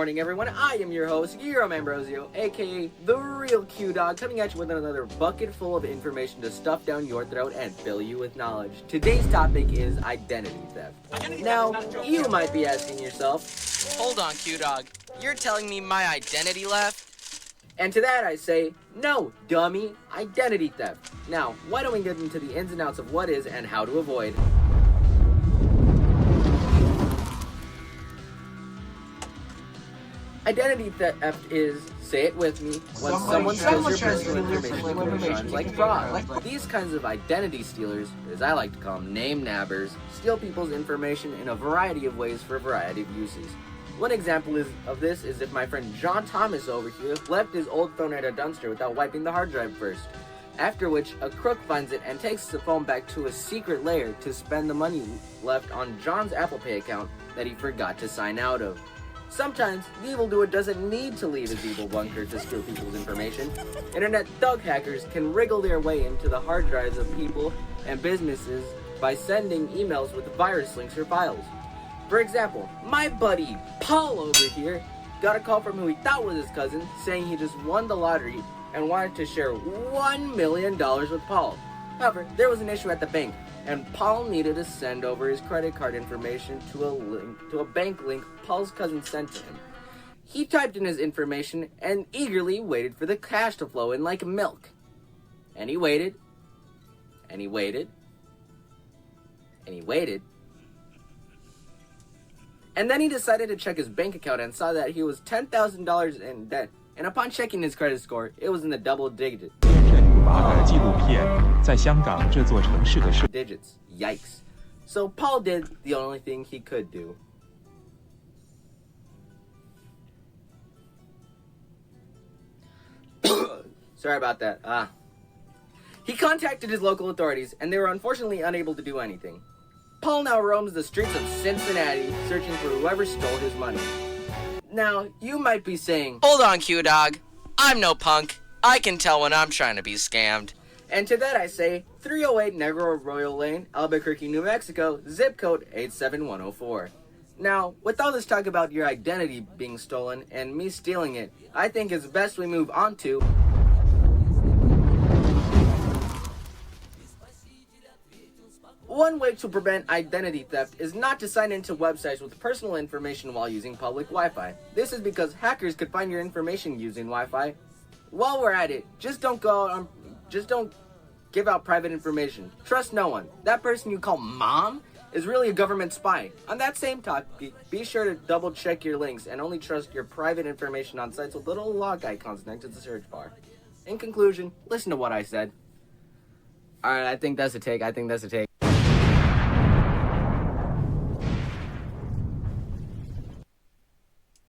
morning, everyone. I am your host, Guillermo Ambrosio, aka The Real Q Dog, coming at you with another bucket full of information to stuff down your throat and fill you with knowledge. Today's topic is identity theft. Now, you might be asking yourself, hold on, Q Dog. You're telling me my identity left? And to that I say, no, dummy, identity theft. Now, why don't we get into the ins and outs of what is and how to avoid. Identity theft is, say it with me, when someone steals your personal information and commits crimes like fraud. These kinds of identity stealers, as I like to call them, name nabbers, steal people's information in a variety of ways for a variety of uses. One example of this is if my friend John Thomas over here left his old phone at a dumpster without wiping the hard drive first, after which a crook finds it and takes the phone back to a secret lair to spend the money left on John's Apple Pay account that he forgot to sign out of. Sometimes, the evildoer doesn't need to leave his evil bunker to steal people's information. Internet thug hackers can wriggle their way into the hard drives of people and businesses by sending emails with virus links or files. For example, my buddy Paul over here got a call from who he thought was his cousin saying he just won the lottery and wanted to share $1 million with Paul. However, there was an issue at the bank, and Paul needed to send over his credit card information to a bank link Paul's cousin sent to him. He typed in his information and eagerly waited for the cash to flow in like milk. And he waited, and he waited, and he waited. And then he decided to check his bank account and saw that he was $10,000 in debt. And upon checking his credit score, it was in the double digits. Yikes. So Paul did the only thing he could do. Sorry about that. He contacted his local authorities, and they were unfortunately unable to do anything. Paul now roams the streets of Cincinnati, searching for whoever stole his money. Now, you might be saying, hold on, Q Dog. I'm no punk. I can tell when I'm trying to be scammed. And to that I say, 308 Negro Royal Lane, Albuquerque, New Mexico, zip code 87104. Now, with all this talk about your identity being stolen and me stealing it, I think it's best we move on to one way to prevent identity theft is not to sign into websites with personal information while using public Wi-Fi. This is because hackers could find your information using Wi-Fi. While we're at it, just don't give out private information. Trust no one. That person you call mom is really a government spy. On that same topic, be sure to double check your links and only trust your private information on sites with little log icons next to the search bar. In conclusion, listen to what I said. Alright, I think that's a take.